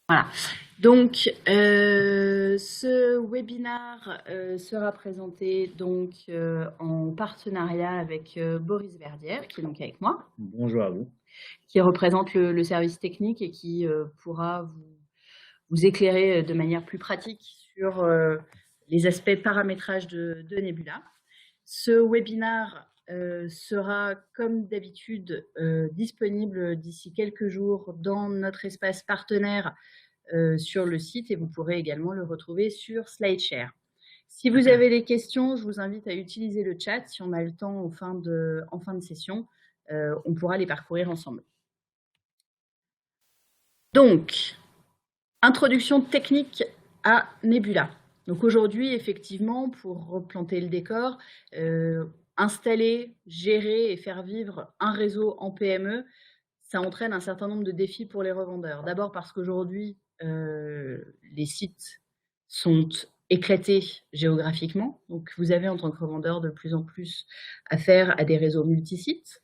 Voilà. Donc, ce webinaire sera présenté donc en partenariat avec Boris Verdière, qui est donc avec moi. Bonjour à vous. Qui représente le service technique et qui pourra vous éclairer de manière plus pratique sur les aspects paramétrage de Nebula. Ce webinaire sera, comme d'habitude, disponible d'ici quelques jours dans notre espace partenaire sur le site et vous pourrez également le retrouver sur SlideShare. Si vous avez des questions, je vous invite à utiliser le chat. Si on a le temps en fin de session, on pourra les parcourir ensemble. Donc, introduction technique à Nebula. Donc aujourd'hui, effectivement, pour replanter le décor, installer, gérer et faire vivre un réseau en PME, ça entraîne un certain nombre de défis pour les revendeurs. D'abord parce qu'aujourd'hui, les sites sont éclatés géographiquement. Donc vous avez en tant que revendeur de plus en plus affaire à des réseaux multisites.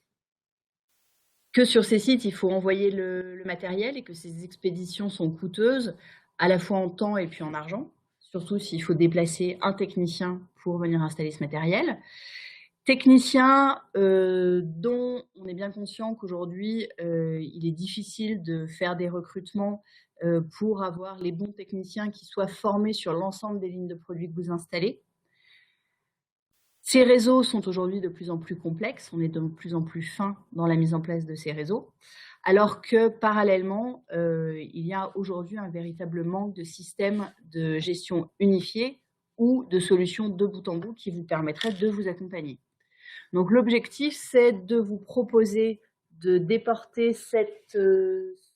Que sur ces sites, il faut envoyer le matériel et que ces expéditions sont coûteuses, à la fois en temps et puis en argent, surtout s'il faut déplacer un technicien pour venir installer ce matériel. Technicien dont on est bien conscient qu'aujourd'hui, il est difficile de faire des recrutements pour avoir les bons techniciens qui soient formés sur l'ensemble des lignes de produits que vous installez. Ces réseaux sont aujourd'hui de plus en plus complexes, on est de plus en plus fin dans la mise en place de ces réseaux, alors que parallèlement, il y a aujourd'hui un véritable manque de systèmes de gestion unifiés ou de solutions de bout en bout qui vous permettraient de vous accompagner. Donc l'objectif, c'est de vous proposer de déporter cette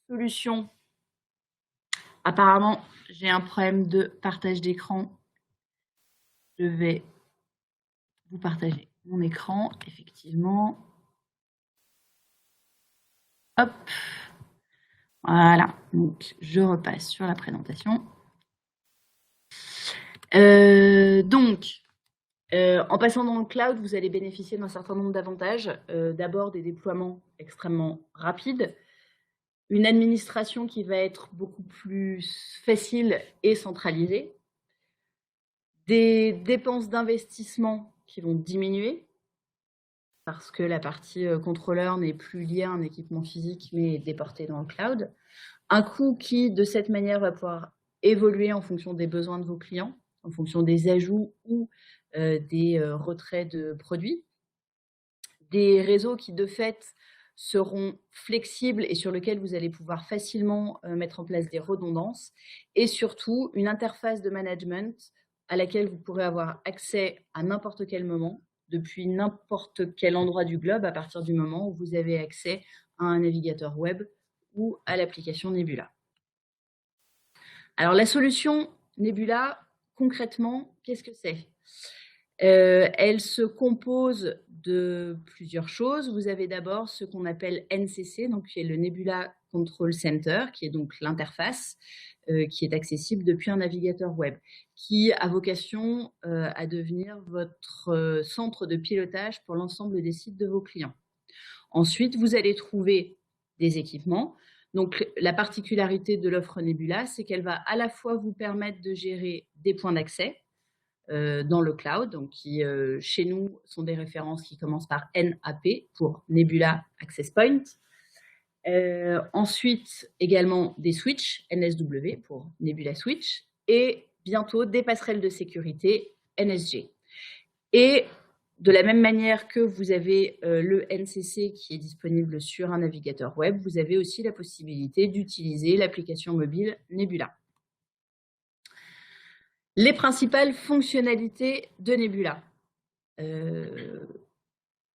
solution. Apparemment, j'ai un problème de partage d'écran. Je vais vous partager mon écran, effectivement. Hop. Voilà. Donc, je repasse sur la présentation. En passant dans le cloud, vous allez bénéficier d'un certain nombre d'avantages. D'abord, des déploiements extrêmement rapides, une administration qui va être beaucoup plus facile et centralisée, des dépenses d'investissement qui vont diminuer, parce que la partie contrôleur n'est plus liée à un équipement physique, mais est déportée dans le cloud. Un coût qui, de cette manière, va pouvoir évoluer en fonction des besoins de vos clients, en fonction des ajouts ou des retraits de produits. Des réseaux qui, de fait, seront flexibles et sur lesquels vous allez pouvoir facilement mettre en place des redondances. Et surtout, une interface de management à laquelle vous pourrez avoir accès à n'importe quel moment, depuis n'importe quel endroit du globe, à partir du moment où vous avez accès à un navigateur web ou à l'application Nebula. Alors, la solution Nebula, concrètement, qu'est-ce que c'est ? Elle se compose de plusieurs choses. Vous avez d'abord ce qu'on appelle NCC, donc qui est le Nebula Control Center, qui est donc l'interface qui est accessible depuis un navigateur web, qui a vocation à devenir votre centre de pilotage pour l'ensemble des sites de vos clients. Ensuite, vous allez trouver des équipements. Donc, la particularité de l'offre Nebula, c'est qu'elle va à la fois vous permettre de gérer des points d'accès dans le cloud, donc qui, chez nous, sont des références qui commencent par NAP pour Nebula Access Point. Ensuite, également des switches NSW pour Nebula Switch et bientôt des passerelles de sécurité NSG. Et de la même manière que vous avez le NCC qui est disponible sur un navigateur web, vous avez aussi la possibilité d'utiliser l'application mobile Nebula. Les principales fonctionnalités de Nebula.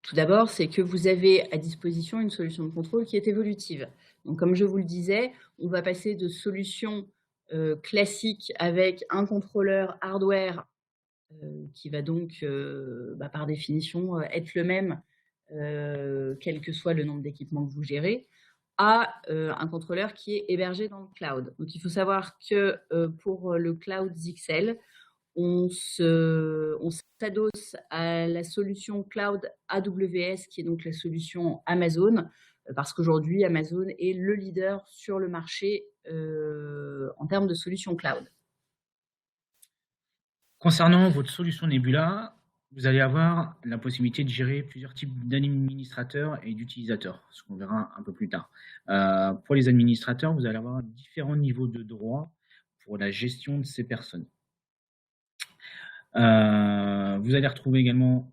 Tout d'abord, c'est que vous avez à disposition une solution de contrôle qui est évolutive. Donc, comme je vous le disais, on va passer de solutions classiques avec un contrôleur hardware qui va donc, par définition, être le même, quel que soit le nombre d'équipements que vous gérez, à un contrôleur qui est hébergé dans le cloud. Donc, il faut savoir que pour le cloud Zixel, on s'adosse à la solution cloud AWS, qui est donc la solution Amazon, parce qu'aujourd'hui, Amazon est le leader sur le marché en termes de solutions cloud. Concernant votre solution Nebula, vous allez avoir la possibilité de gérer plusieurs types d'administrateurs et d'utilisateurs, ce qu'on verra un peu plus tard. Pour les administrateurs, vous allez avoir différents niveaux de droits pour la gestion de ces personnes. Vous allez retrouver également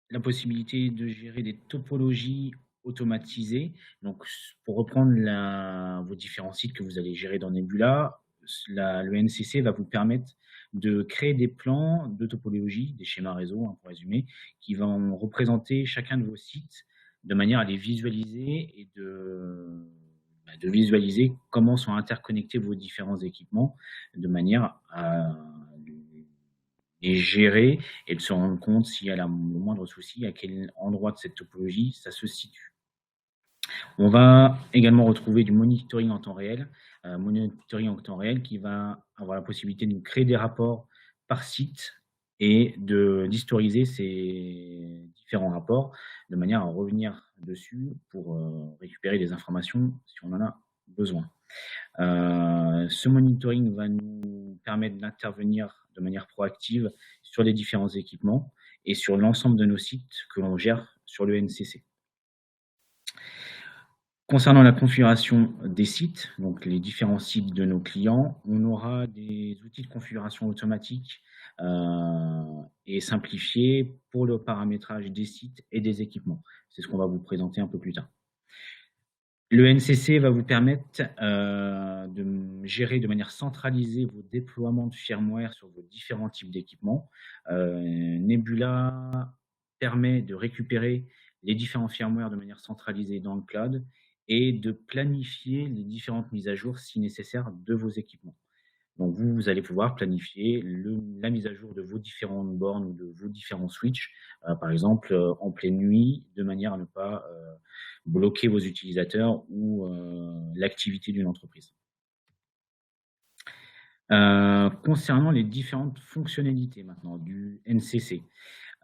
la possibilité de gérer des topologies automatisées. Donc, pour reprendre vos différents sites que vous allez gérer dans Nebula, le NCC va vous permettre de créer des plans de topologie, des schémas réseau, pour résumer, qui vont représenter chacun de vos sites de manière à les visualiser et de visualiser comment sont interconnectés vos différents équipements de manière à les gérer et de se rendre compte s'il y a le moindre souci, à quel endroit de cette topologie ça se situe. On va également retrouver du monitoring en temps réel, qui va avoir la possibilité de nous créer des rapports par site et d'historiser ces différents rapports de manière à revenir dessus pour récupérer des informations si on en a besoin. Ce monitoring va nous permettre d'intervenir de manière proactive sur les différents équipements et sur l'ensemble de nos sites que l'on gère sur le NCC. Concernant la configuration des sites, donc les différents sites de nos clients, on aura des outils de configuration automatique et simplifiés pour le paramétrage des sites et des équipements. C'est ce qu'on va vous présenter un peu plus tard. Le NCC va vous permettre de gérer de manière centralisée vos déploiements de firmware sur vos différents types d'équipements. Nebula permet de récupérer les différents firmware de manière centralisée dans le cloud et de planifier les différentes mises à jour si nécessaire de vos équipements. Donc vous allez pouvoir planifier la mise à jour de vos différentes bornes ou de vos différents switches, par exemple en pleine nuit, de manière à ne pas bloquer vos utilisateurs ou l'activité d'une entreprise. Concernant les différentes fonctionnalités maintenant du NCC,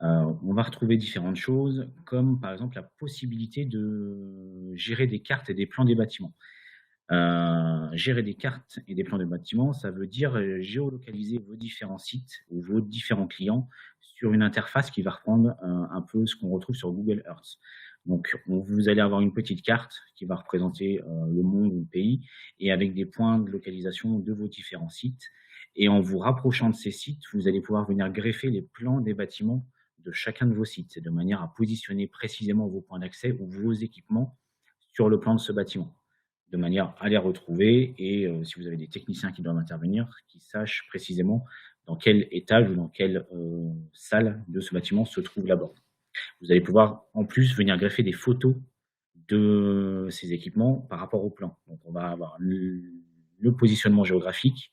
on va retrouver différentes choses, comme par exemple la possibilité de gérer des cartes et des plans des bâtiments. Gérer des cartes et des plans de bâtiments, ça veut dire géolocaliser vos différents sites ou vos différents clients sur une interface qui va reprendre un peu ce qu'on retrouve sur Google Earth. Donc, vous allez avoir une petite carte qui va représenter le monde ou le pays et avec des points de localisation de vos différents sites. Et en vous rapprochant de ces sites, vous allez pouvoir venir greffer les plans des bâtiments de chacun de vos sites, de manière à positionner précisément vos points d'accès ou vos équipements sur le plan de ce bâtiment, de manière à les retrouver et si vous avez des techniciens qui doivent intervenir, qu'ils sachent précisément dans quel étage ou dans quelle salle de ce bâtiment se trouve la borne. Vous allez pouvoir en plus venir greffer des photos de ces équipements par rapport au plan. Donc on va avoir le positionnement géographique,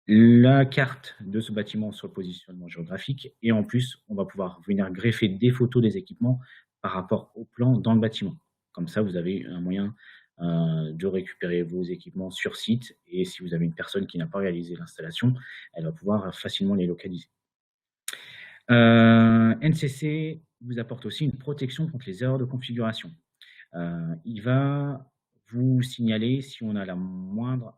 la carte de ce bâtiment sur le positionnement géographique et en plus on va pouvoir venir greffer des photos des équipements par rapport au plan dans le bâtiment. Comme ça vous avez un moyen de récupérer vos équipements sur site et si vous avez une personne qui n'a pas réalisé l'installation, elle va pouvoir facilement les localiser. NCC vous apporte aussi une protection contre les erreurs de configuration. Il va vous signaler si on a le moindre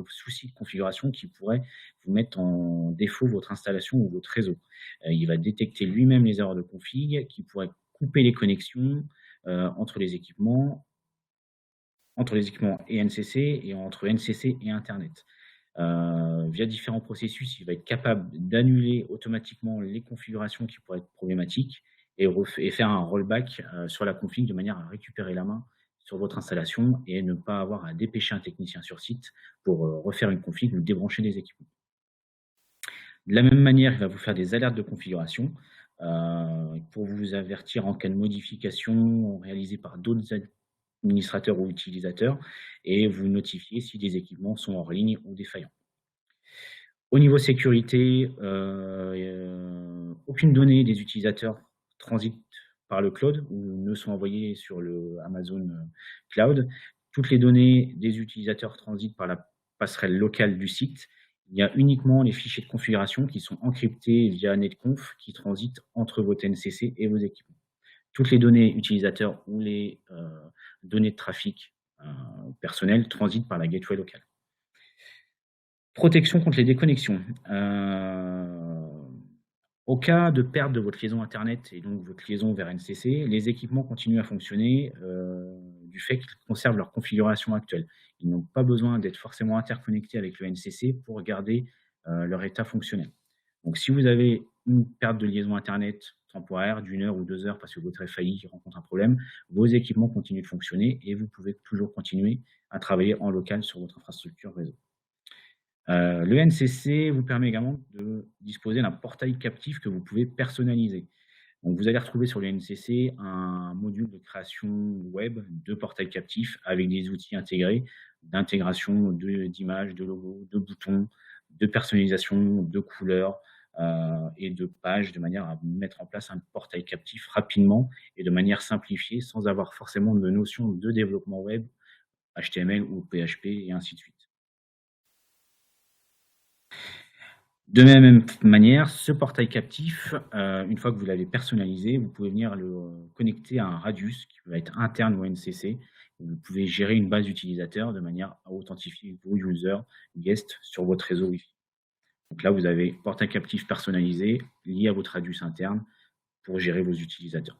souci de configuration qui pourrait vous mettre en défaut votre installation ou votre réseau. Il va détecter lui-même les erreurs de config qui pourraient couper les connexions entre les équipements et NCC et entre NCC et Internet. Via différents processus, il va être capable d'annuler automatiquement les configurations qui pourraient être problématiques et faire un rollback sur la config de manière à récupérer la main sur votre installation et ne pas avoir à dépêcher un technicien sur site pour refaire une config ou débrancher des équipements. De la même manière, il va vous faire des alertes de configuration pour vous avertir en cas de modification réalisée par d'autres administrateurs ou utilisateurs et vous notifier si des équipements sont hors ligne ou défaillants. Au niveau sécurité, aucune donnée des utilisateurs transite par le cloud ou ne sont envoyées sur le Amazon Cloud. Toutes les données des utilisateurs transitent par la passerelle locale du site. Il y a uniquement les fichiers de configuration qui sont encryptés via netconf qui transitent entre votre NCC et vos équipements. Toutes les données utilisateurs ou les données de trafic personnel transite par la gateway locale. Protection contre les déconnexions. Au cas de perte de votre liaison Internet et donc votre liaison vers NCC, les équipements continuent à fonctionner du fait qu'ils conservent leur configuration actuelle. Ils n'ont pas besoin d'être forcément interconnectés avec le NCC pour garder leur état fonctionnel. Donc si vous avez une perte de liaison Internet temporaire d'1 heure ou 2 heures parce que votre FAI rencontre un problème, vos équipements continuent de fonctionner et vous pouvez toujours continuer à travailler en local sur votre infrastructure réseau. Le NCC vous permet également de disposer d'un portail captif que vous pouvez personnaliser. Donc vous allez retrouver sur le NCC un module de création web de portail captif avec des outils intégrés d'intégration d'images, de logos, de boutons, de personnalisation, de couleurs et de pages, de manière à mettre en place un portail captif rapidement et de manière simplifiée sans avoir forcément de notion de développement web, HTML ou PHP et ainsi de suite. De la même manière, ce portail captif, une fois que vous l'avez personnalisé, vous pouvez venir le connecter à un radius qui va être interne au NCC. Vous pouvez gérer une base d'utilisateurs de manière à authentifier vos users, guests sur votre réseau Wi-Fi. Donc là, vous avez portail captif personnalisé lié à votre radius interne pour gérer vos utilisateurs.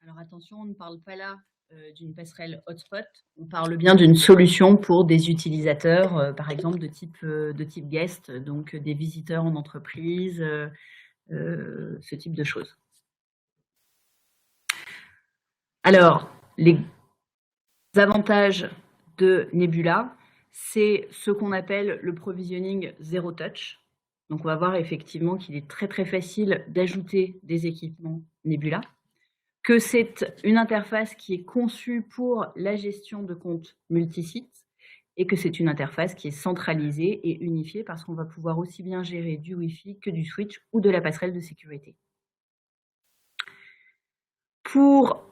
Alors attention, on ne parle pas là d'une passerelle hotspot, on parle bien d'une solution pour des utilisateurs, par exemple de type guest, donc des visiteurs en entreprise, ce type de choses. Alors, les avantages de Nebula, c'est ce qu'on appelle le provisioning zero touch. Donc on va voir effectivement qu'il est très très facile d'ajouter des équipements Nebula, que c'est une interface qui est conçue pour la gestion de comptes multisites et que c'est une interface qui est centralisée et unifiée parce qu'on va pouvoir aussi bien gérer du Wi-Fi que du switch ou de la passerelle de sécurité. Pour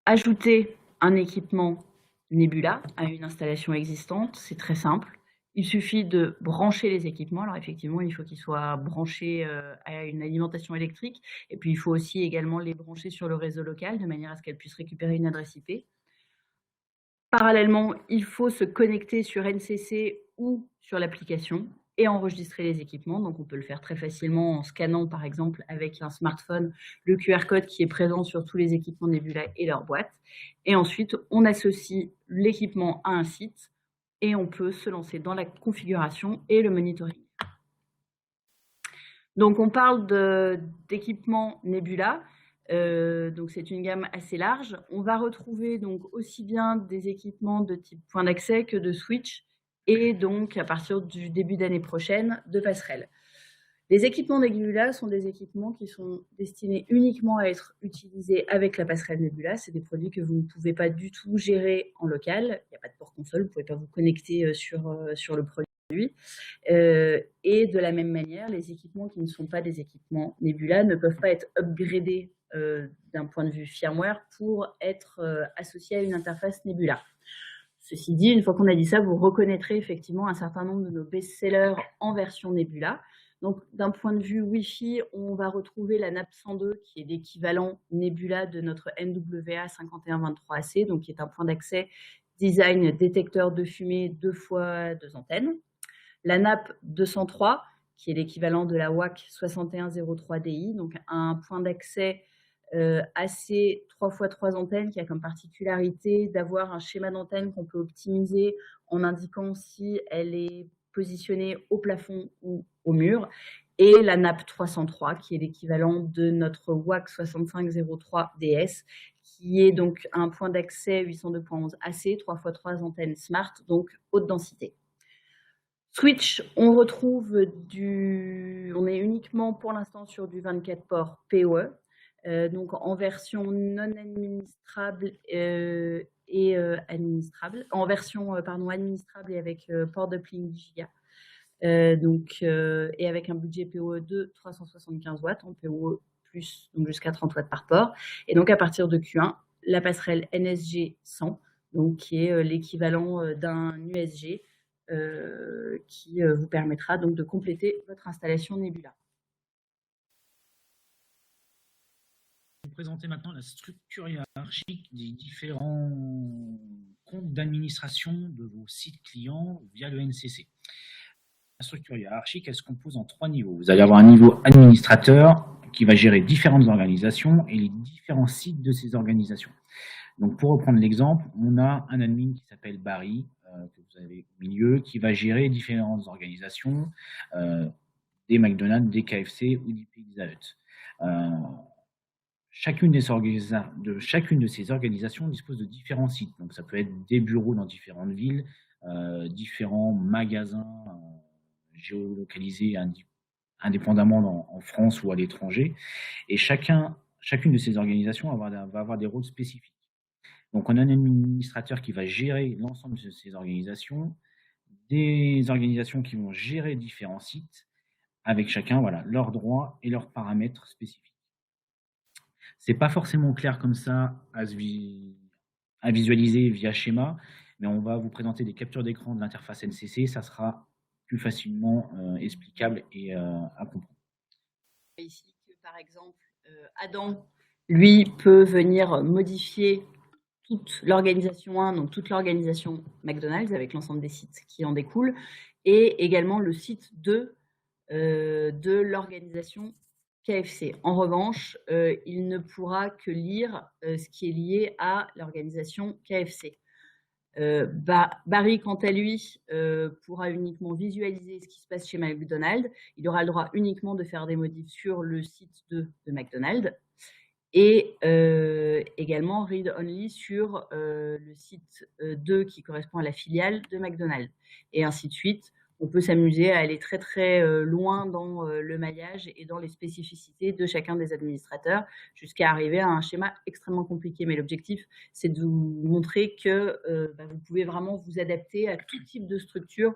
ajouter un équipement Nebula à une installation existante, c'est très simple. Il suffit de brancher les équipements. Alors effectivement, il faut qu'ils soient branchés à une alimentation électrique. Et puis, il faut aussi également les brancher sur le réseau local de manière à ce qu'elles puissent récupérer une adresse IP. Parallèlement, il faut se connecter sur NCC ou sur l'application et enregistrer les équipements. Donc, on peut le faire très facilement en scannant, par exemple, avec un smartphone, le QR code qui est présent sur tous les équipements Nebula et leur boîte. Et ensuite, on associe l'équipement à un site et on peut se lancer dans la configuration et le monitoring. Donc, on parle d'équipements Nebula. Donc, c'est une gamme assez large. On va retrouver donc aussi bien des équipements de type point d'accès que de switch et donc, à partir du début d'année prochaine, de passerelle. Les équipements Nebula sont des équipements qui sont destinés uniquement à être utilisés avec la passerelle Nebula. C'est des produits que vous ne pouvez pas du tout gérer en local. Il n'y a pas de port console, vous ne pouvez pas vous connecter sur le produit. Et de la même manière, les équipements qui ne sont pas des équipements Nebula ne peuvent pas être upgradés d'un point de vue firmware pour être associés à une interface Nebula. Ceci dit, une fois qu'on a dit ça, vous reconnaîtrez effectivement un certain nombre de nos best-sellers en version Nebula. Donc, d'un point de vue Wi-Fi, on va retrouver la NAP 102, qui est l'équivalent Nebula de notre NWA 5123AC, donc qui est un point d'accès design détecteur de fumée 2 fois 2 antennes. La NAP 203, qui est l'équivalent de la WAC 6103DI, donc un point d'accès AC 3 x 3 antennes qui a comme particularité d'avoir un schéma d'antenne qu'on peut optimiser en indiquant si elle est positionnée au plafond ou au mur, et la NAP 303 qui est l'équivalent de notre WAC 6503DS qui est donc un point d'accès 802.11 AC 3 x 3 antennes smart, donc haute densité. Switch, on est uniquement pour l'instant sur du 24 ports PoE, donc en version non administrable et administrable, en version administrable et avec port d'uplink 10 Go. Et avec un budget PoE de 375 watts en PoE plus, donc jusqu'à 30 watts par port. Et donc à partir de Q1, la passerelle NSG 100, donc qui est l'équivalent d'un USG, qui vous permettra donc de compléter votre installation Nebula. Je vais vous présenter maintenant la structure hiérarchique des différents compte d'administration de vos sites clients via le NCC. La structure hiérarchique, elle se compose en 3 niveaux. Vous allez avoir un niveau administrateur qui va gérer différentes organisations et les différents sites de ces organisations. Donc, pour reprendre l'exemple, on a un admin qui s'appelle Barry, que vous avez au milieu, qui va gérer différentes organisations, des McDonald's, des KFC ou des Pizza Hut. Chacune de ces organisations dispose de différents sites. Donc, ça peut être des bureaux dans différentes villes, différents magasins géolocalisés indépendamment en France ou à l'étranger. Et chacune de ces organisations va avoir des rôles spécifiques. Donc, on a un administrateur qui va gérer l'ensemble de ces organisations, des organisations qui vont gérer différents sites, avec chacun leurs droits et leurs paramètres spécifiques. C'est pas forcément clair comme ça à visualiser via schéma, mais on va vous présenter des captures d'écran de l'interface NCC, ça sera plus facilement explicable et à comprendre. Ici, que, par exemple, Adam, lui, peut venir modifier toute l'organisation 1, donc toute l'organisation McDonald's avec l'ensemble des sites qui en découlent, et également le site 2 de l'organisation KFC. En revanche, il ne pourra que lire ce qui est lié à l'organisation KFC. Barry, quant à lui, pourra uniquement visualiser ce qui se passe chez McDonald's. Il aura le droit uniquement de faire des modifs sur le site 2 de McDonald's et également read only sur le site 2 qui correspond à la filiale de McDonald's et ainsi de suite. On peut s'amuser à aller très très loin dans le maillage et dans les spécificités de chacun des administrateurs jusqu'à arriver à un schéma extrêmement compliqué. Mais l'objectif, c'est de vous montrer que vous pouvez vraiment vous adapter à tout type de structure,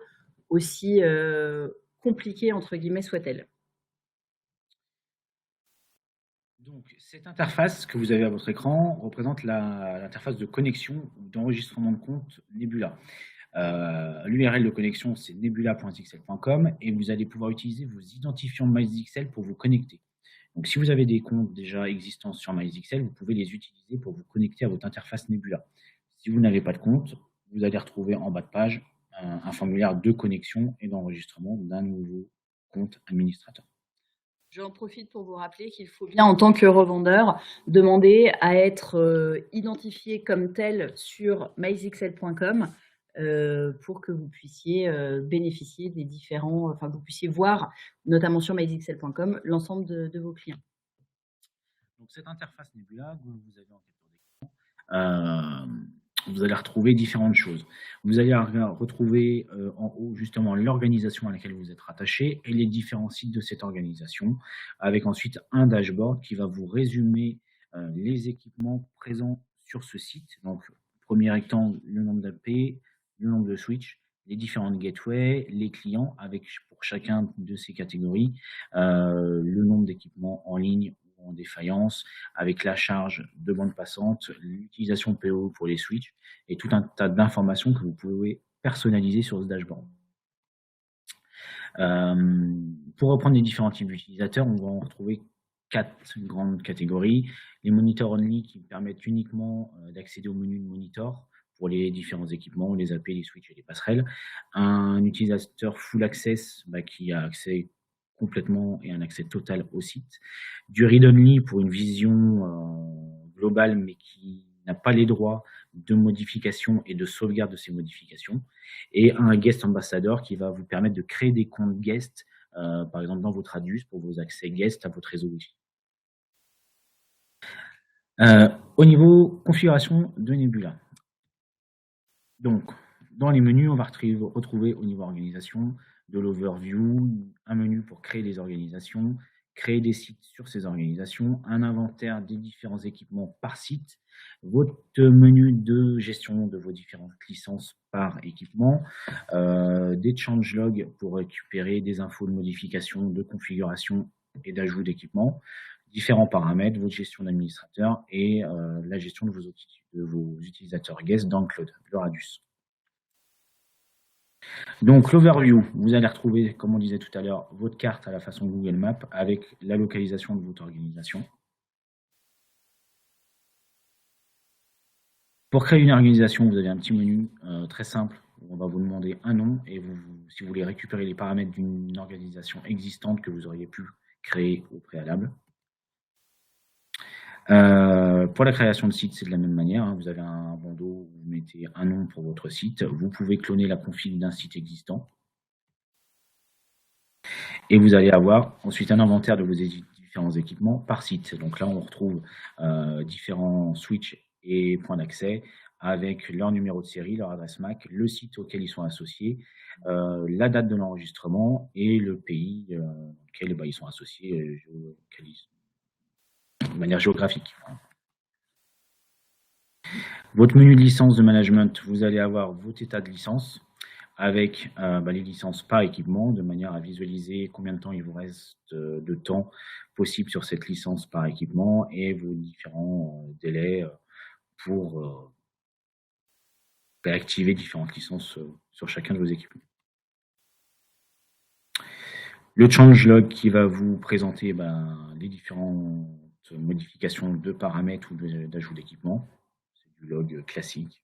aussi compliquée entre guillemets soit-elle. Donc, cette interface que vous avez à votre écran représente l'interface de connexion ou d'enregistrement de compte Nebula. L'URL de connexion, c'est nebula.zixel.com et vous allez pouvoir utiliser vos identifiants MyZixel pour vous connecter. Donc, si vous avez des comptes déjà existants sur MyZixel, vous pouvez les utiliser pour vous connecter à votre interface Nebula. Si vous n'avez pas de compte, vous allez retrouver en bas de page un formulaire de connexion et d'enregistrement d'un nouveau compte administrateur. J'en profite pour vous rappeler qu'il faut bien, en tant que revendeur, demander à être identifié comme tel sur myzixel.com pour que vous puissiez bénéficier des différents, enfin, vous puissiez voir, notamment sur myzixel.com, l'ensemble de vos clients. Donc, cette interface Nebula que vous avez en capture d'écran, vous allez retrouver différentes choses. Vous allez retrouver en haut justement l'organisation à laquelle vous êtes rattaché et les différents sites de cette organisation, avec ensuite un dashboard qui va vous résumer les équipements présents sur ce site. Donc, premier rectangle, le nombre d'AP, le nombre de switch, les différentes gateways, les clients, avec pour chacun de ces catégories, le nombre d'équipements en ligne en défaillance, avec la charge de bande passante, l'utilisation PO pour les switches et tout un tas d'informations que vous pouvez personnaliser sur ce dashboard. Pour reprendre les différents types d'utilisateurs, on va en retrouver 4 grandes catégories. Les monitors only qui permettent uniquement d'accéder au menu de monitor pour les différents équipements, les AP, les switches et les passerelles. Un utilisateur full access qui a accès complètement et un accès total au site. Du read-only pour une vision globale mais qui n'a pas les droits de modification et de sauvegarde de ces modifications. Et un guest ambassador qui va vous permettre de créer des comptes guest, par exemple dans votre Radius pour vos accès guest à votre réseau Wi-Fi. Au niveau configuration de Nebula. Donc, dans les menus, on va retrouver au niveau organisation de l'overview, un menu pour créer des organisations, créer des sites sur ces organisations, un inventaire des différents équipements par site, votre menu de gestion de vos différentes licences par équipement, des changelogs pour récupérer des infos de modification, de configuration et d'ajout d'équipements, différents paramètres, votre gestion d'administrateur et la gestion de vos utilisateurs guest dans le cloud, le Radius. Donc, l'overview, vous allez retrouver, comme on disait tout à l'heure, votre carte à la façon Google Maps avec la localisation de votre organisation. Pour créer une organisation, vous avez un petit menu très simple où on va vous demander un nom et si vous voulez récupérer les paramètres d'une organisation existante que vous auriez pu créer au préalable. Pour la création de site, c'est de la même manière. Hein. Vous avez un bandeau où vous mettez un nom pour votre site. Vous pouvez cloner la config d'un site existant. Et vous allez avoir ensuite un inventaire de vos différents équipements par site. Donc là, on retrouve différents switches et points d'accès avec leur numéro de série, leur adresse MAC, le site auquel ils sont associés, la date de l'enregistrement et le pays auquel ils sont associés de manière géographique. Votre menu de licence de management, vous allez avoir votre état de licence avec les licences par équipement, de manière à visualiser combien de temps il vous reste de temps possible sur cette licence par équipement et vos différents délais pour réactiver différentes licences sur chacun de vos équipements. Le changelog qui va vous présenter les différentes modifications de paramètres ou d'ajout d'équipement. C'est du log classique.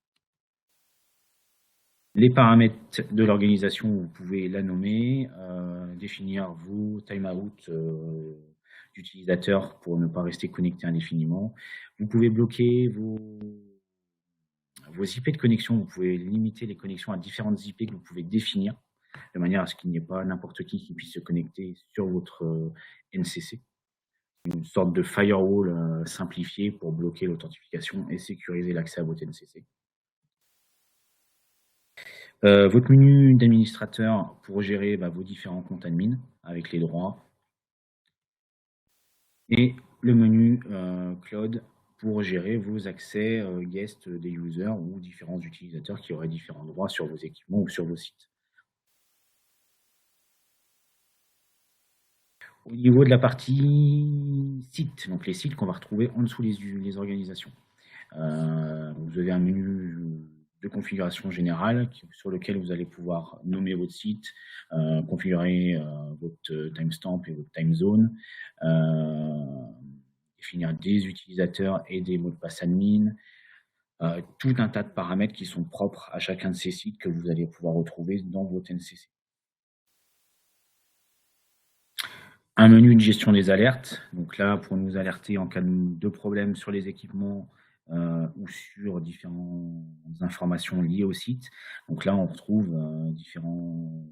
Les paramètres de l'organisation, vous pouvez la nommer, définir vos timeout d'utilisateurs pour ne pas rester connecté indéfiniment. Vous pouvez bloquer vos IP de connexion, vous pouvez limiter les connexions à différentes IP que vous pouvez définir, de manière à ce qu'il n'y ait pas n'importe qui puisse se connecter sur votre NCC. Une sorte de firewall simplifié pour bloquer l'authentification et sécuriser l'accès à votre NCC. Votre menu d'administrateur pour gérer vos différents comptes admin avec les droits. Et le menu cloud pour gérer vos accès guest des users ou différents utilisateurs qui auraient différents droits sur vos équipements ou sur vos sites. Au niveau de la partie site, donc les sites qu'on va retrouver en dessous les organisations. Vous avez un menu de configuration générale sur lequel vous allez pouvoir nommer votre site, configurer votre timestamp et votre time zone, définir des utilisateurs et des mots de passe admin, tout un tas de paramètres qui sont propres à chacun de ces sites que vous allez pouvoir retrouver dans votre NCC. Un menu de gestion des alertes, donc là pour nous alerter en cas de problème sur les équipements ou sur différentes informations liées au site. Donc là on retrouve différentes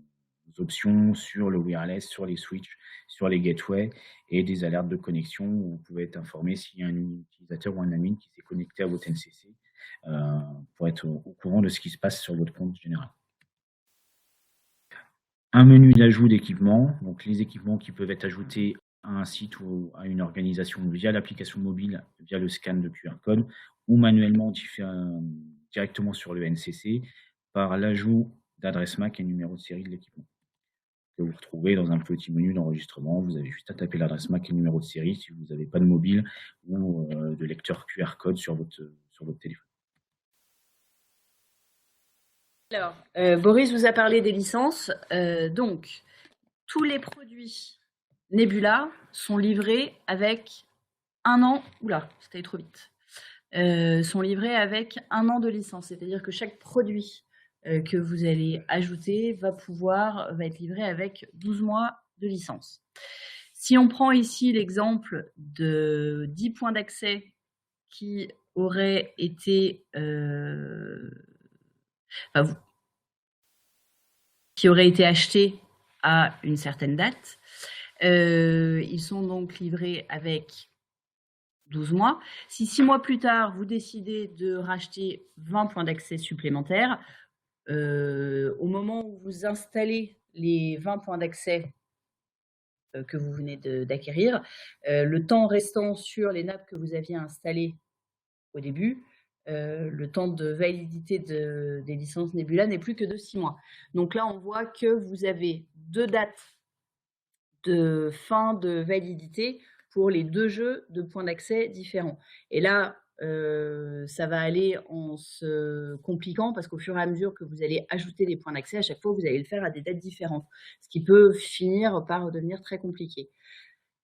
options sur le wireless, sur les switches, sur les gateways et des alertes de connexion où vous pouvez être informé s'il y a un utilisateur ou un admin qui s'est connecté à votre NCC pour être au courant de ce qui se passe sur votre compte général. Un menu d'ajout d'équipements, donc les équipements qui peuvent être ajoutés à un site ou à une organisation via l'application mobile, via le scan de QR code, ou manuellement directement sur le NCC par l'ajout d'adresse MAC et numéro de série de l'équipement. Que vous retrouvez dans un petit menu d'enregistrement. Vous avez juste à taper l'adresse MAC et le numéro de série si vous n'avez pas de mobile ou de lecteur QR code sur votre téléphone. Alors, Boris vous a parlé des licences. Donc, tous les produits Nebula sont livrés avec un an. Oula, c'était trop vite. Sont livrés avec un an de licence. C'est-à-dire que chaque produit que vous allez ajouter va être livré avec 12 mois de licence. Si on prend ici l'exemple de 10 points d'accès qui auraient été achetés à une certaine date, ils sont donc livrés avec 12 mois. Si 6 mois plus tard, vous décidez de racheter 20 points d'accès supplémentaires, au moment où vous installez les 20 points d'accès que vous venez d'acquérir, le temps restant sur les nappes que vous aviez installées au début, le temps de validité des licences Nebula n'est plus que de 6 mois. Donc là, on voit que vous avez 2 dates de fin de validité pour les 2 jeux de points d'accès différents. Et là, ça va aller en se compliquant parce qu'au fur et à mesure que vous allez ajouter des points d'accès, à chaque fois, vous allez le faire à des dates différentes, ce qui peut finir par devenir très compliqué.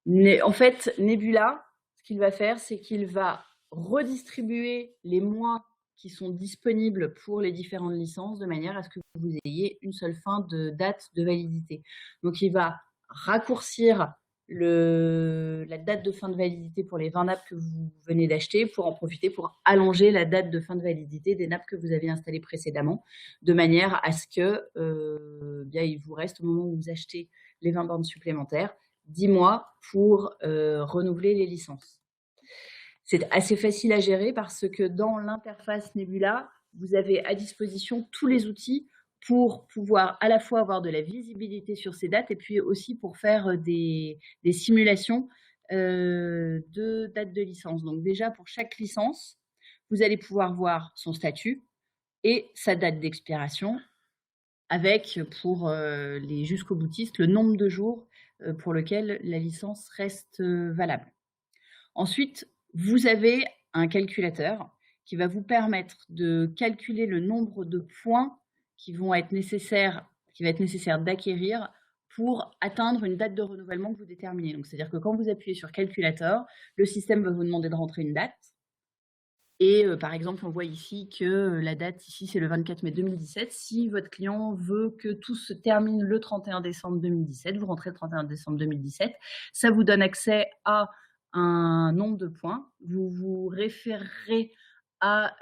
Mais en fait, Nebula, ce qu'il va faire, c'est qu'il va redistribuer les mois qui sont disponibles pour les différentes licences de manière à ce que vous ayez une seule fin de date de validité. Donc, il va raccourcir la date de fin de validité pour les 20 nappes que vous venez d'acheter pour en profiter pour allonger la date de fin de validité des nappes que vous avez installées précédemment, de manière à ce que bien, il vous reste au moment où vous achetez les 20 bornes supplémentaires 10 mois pour renouveler les licences. C'est assez facile à gérer parce que dans l'interface Nebula, vous avez à disposition tous les outils pour pouvoir à la fois avoir de la visibilité sur ces dates et puis aussi pour faire des simulations de dates de licence. Donc déjà, pour chaque licence, vous allez pouvoir voir son statut et sa date d'expiration avec, pour les jusqu'au boutistes, le nombre de jours pour lequel la licence reste valable. Ensuite, vous avez un calculateur qui va vous permettre de calculer le nombre de points qui va être nécessaire d'acquérir pour atteindre une date de renouvellement que vous déterminez. Donc, c'est-à-dire que quand vous appuyez sur calculateur, le système va vous demander de rentrer une date. Et par exemple, on voit ici que la date ici, c'est le 24 mai 2017. Si votre client veut que tout se termine le 31 décembre 2017, vous rentrez le 31 décembre 2017. Ça vous donne accès à un nombre de points. Vous vous référerez à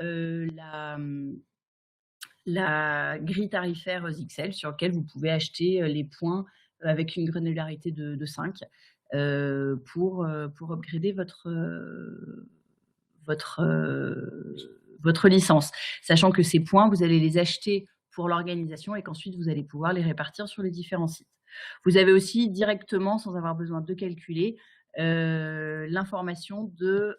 la grille tarifaire Zixel sur laquelle vous pouvez acheter les points avec une granularité de 5 pour upgrader votre licence, sachant que ces points, vous allez les acheter pour l'organisation et qu'ensuite, vous allez pouvoir les répartir sur les différents sites. Vous avez aussi directement, sans avoir besoin de calculer, l'information de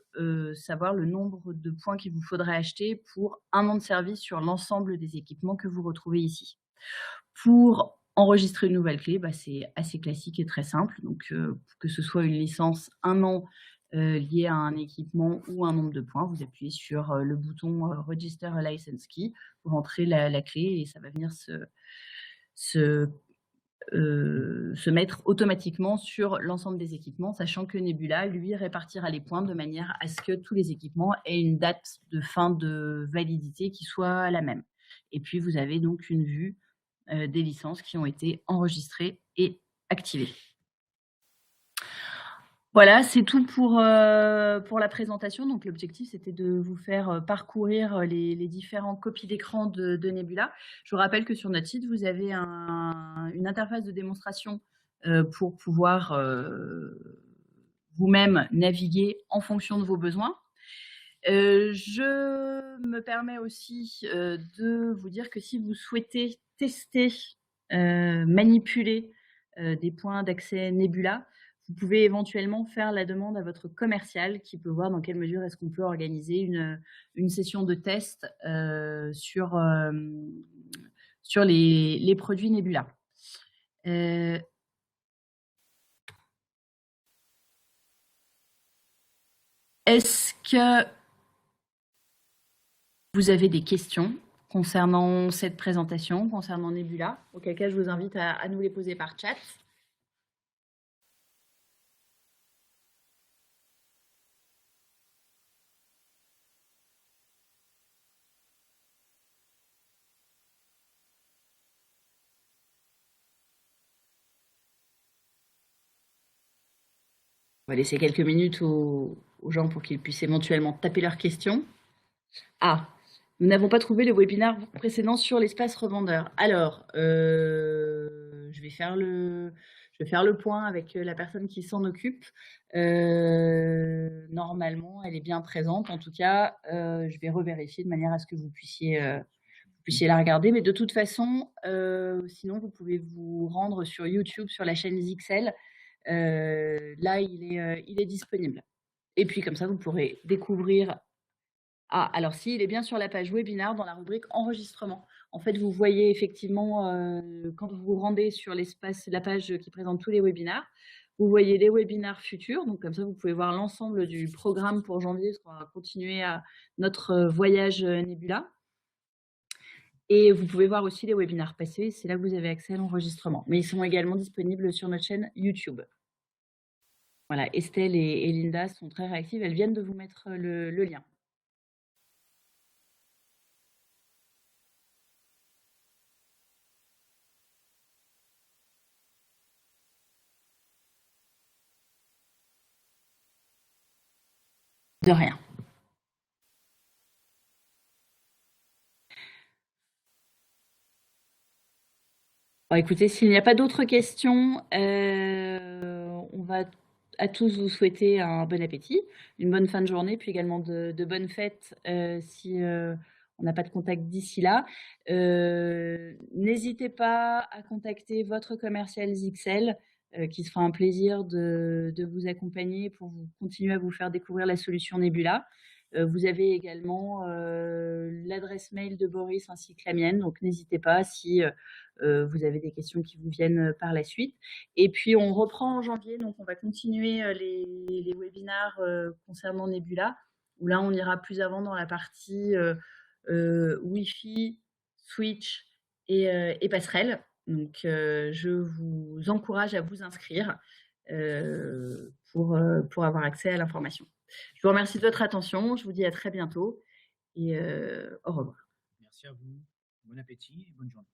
savoir le nombre de points qu'il vous faudrait acheter pour un an de service sur l'ensemble des équipements que vous retrouvez ici. Pour enregistrer une nouvelle clé, c'est assez classique et très simple. Donc, que ce soit une licence 1 an liée à un équipement ou un nombre de points, vous appuyez sur le bouton Register a License Key pour entrer la clé et ça va venir se mettre automatiquement sur l'ensemble des équipements, sachant que Nebula, lui, répartira les points de manière à ce que tous les équipements aient une date de fin de validité qui soit la même. Et puis, vous avez donc une vue des licences qui ont été enregistrées et activées. Voilà, c'est tout pour la présentation. Donc, l'objectif, c'était de vous faire parcourir les différentes copies d'écran de Nebula. Je vous rappelle que sur notre site, vous avez une interface de démonstration pour pouvoir vous-même naviguer en fonction de vos besoins. Je me permets aussi de vous dire que si vous souhaitez tester, manipuler des points d'accès Nebula, vous pouvez éventuellement faire la demande à votre commercial qui peut voir dans quelle mesure est-ce qu'on peut organiser une session de test sur les produits Nebula. Est-ce que vous avez des questions concernant cette présentation, concernant Nebula? Auquel cas, je vous invite à nous les poser par chat. On va laisser quelques minutes aux gens pour qu'ils puissent éventuellement taper leurs questions. Ah, nous n'avons pas trouvé le webinaire précédent sur l'espace revendeur. Alors, je vais faire le point avec la personne qui s'en occupe. Normalement, elle est bien présente. En tout cas, je vais revérifier de manière à ce que vous puissiez la regarder. Mais de toute façon, sinon, vous pouvez vous rendre sur YouTube, sur la chaîne Zixel. Là, il est disponible. Et puis, comme ça, vous pourrez découvrir. Ah, alors si, il est bien sur la page webinaire dans la rubrique enregistrement. En fait, vous voyez effectivement, quand vous vous rendez sur la page qui présente tous les webinaires, vous voyez les webinaires futurs. Donc, comme ça, vous pouvez voir l'ensemble du programme pour janvier, parce qu'on va continuer à notre voyage Nebula. Et vous pouvez voir aussi les webinaires passés. C'est là que vous avez accès à l'enregistrement. Mais ils sont également disponibles sur notre chaîne YouTube. Voilà, Estelle et Linda sont très réactives. Elles viennent de vous mettre le lien. De rien. Bon, écoutez, s'il n'y a pas d'autres questions, on va à tous vous souhaiter un bon appétit, une bonne fin de journée, puis également de bonnes fêtes si on n'a pas de contact d'ici là. N'hésitez pas à contacter votre commercial ZXL qui se fera un plaisir de vous accompagner pour continuer à vous faire découvrir la solution Nebula. Vous avez également l'adresse mail de Boris ainsi que la mienne, donc n'hésitez pas si vous avez des questions qui vous viennent par la suite. Et puis on reprend en janvier, donc on va continuer les webinars concernant Nebula, où là on ira plus avant dans la partie Wi-Fi, Switch et passerelle. Donc je vous encourage à vous inscrire pour avoir accès à l'information. Je vous remercie de votre attention, je vous dis à très bientôt et au revoir. Merci à vous, bon appétit et bonne journée.